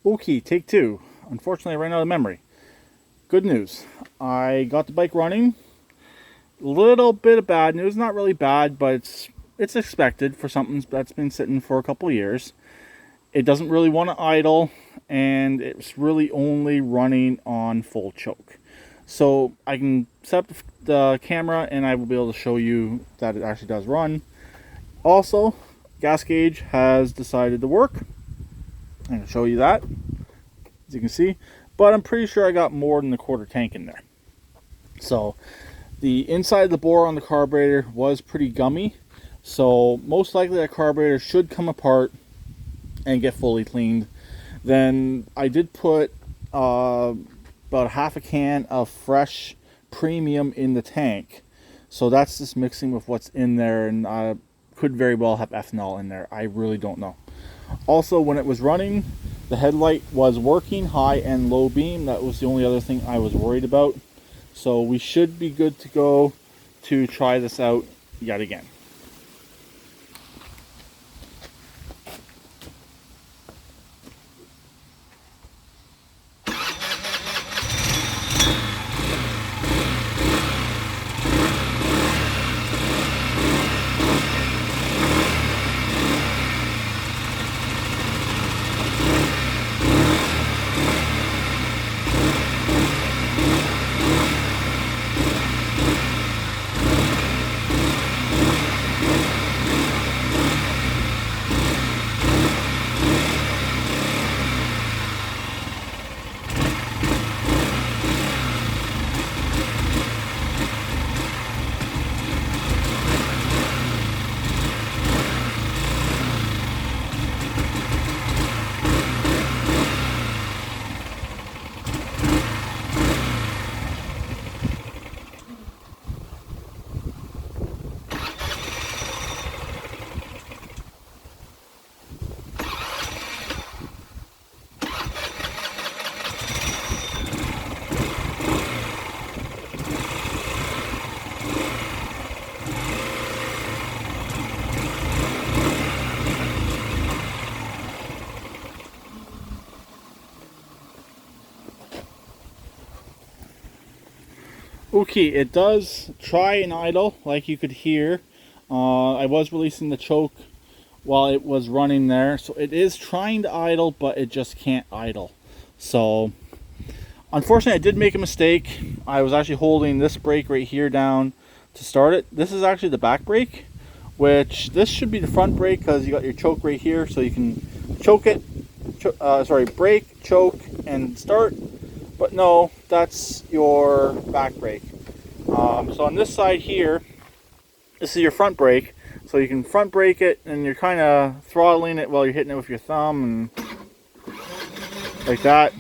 Okay, take two. Unfortunately, I ran out of memory. Good news. I got the bike running. Little bit of bad news. Not really bad, but it's expected for something that's been sitting for a couple of years. It doesn't really want to idle, and it's really only running on full choke. So I can set up the camera and I will be able to show you that it actually does run. Also, gas gauge has decided to work. I'm going to show you that, as you can see. But I'm pretty sure I got more than a quarter tank in there. So the inside of the bore on the carburetor was pretty gummy. So most likely that carburetor should come apart and get fully cleaned. Then I did put about half a can of fresh premium in the tank. So that's just mixing with what's in there, and could very well have ethanol in there. I really don't know. Also, when it was running, the headlight was working high and low beam. That was the only other thing I was worried about. So we should be good to go to try this out yet again. Okay, it does try and idle, like you could hear. I was releasing the choke while it was running there, so it is trying to idle, but it just can't idle. So, unfortunately, I did make a mistake. I was actually holding this brake right here down to start it. This is actually the back brake, which this should be the front brake because you got your choke right here, so you can choke it, brake, choke, and start. But no, that's your back brake. So on this side here, this is your front brake. So you can front brake it, and you're kind of throttling it while you're hitting it with your thumb and like that.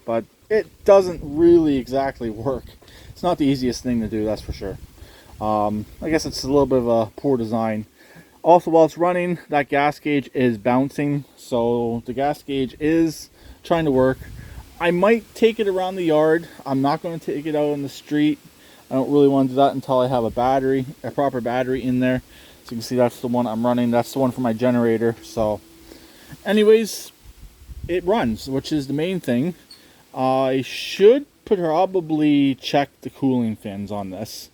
But it doesn't really exactly work. It's not the easiest thing to do, that's for sure. I guess it's a little bit of a poor design. Also, while it's running, that gas gauge is bouncing. So the gas gauge is trying to work. I might take it around the yard. I'm not going to take it out on the street. I don't really want to do that until I have a proper battery in there. So you can see that's the one I'm running. That's the one for my generator. So anyways, it runs, which is the main thing. I should probably check the cooling fins on this.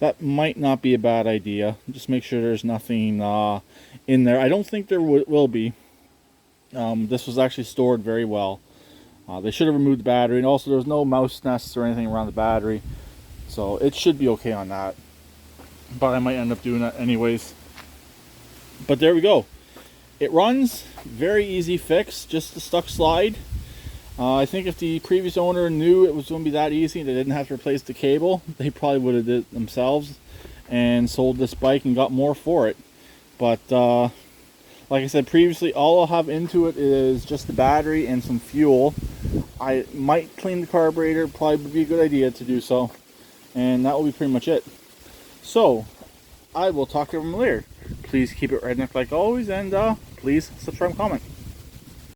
That might not be a bad idea. Just make sure there's nothing in there. I don't think there will be. This was actually stored very well. They should have removed the battery, and also there's no mouse nests or anything around the battery, so it should be okay on that. But I might end up doing that anyways. But there we go. It runs. Very easy fix, just the stuck slide. I think if the previous owner knew it was going to be that easy, they didn't have to replace the cable, they probably would have did it themselves and sold this bike and got more for it. But like I said previously, all I'll have into it is just the battery and some fuel. I might clean the carburetor, probably would be a good idea to do so. And that will be pretty much it. So, I will talk to everyone later. Please keep it redneck like always, and please subscribe and comment.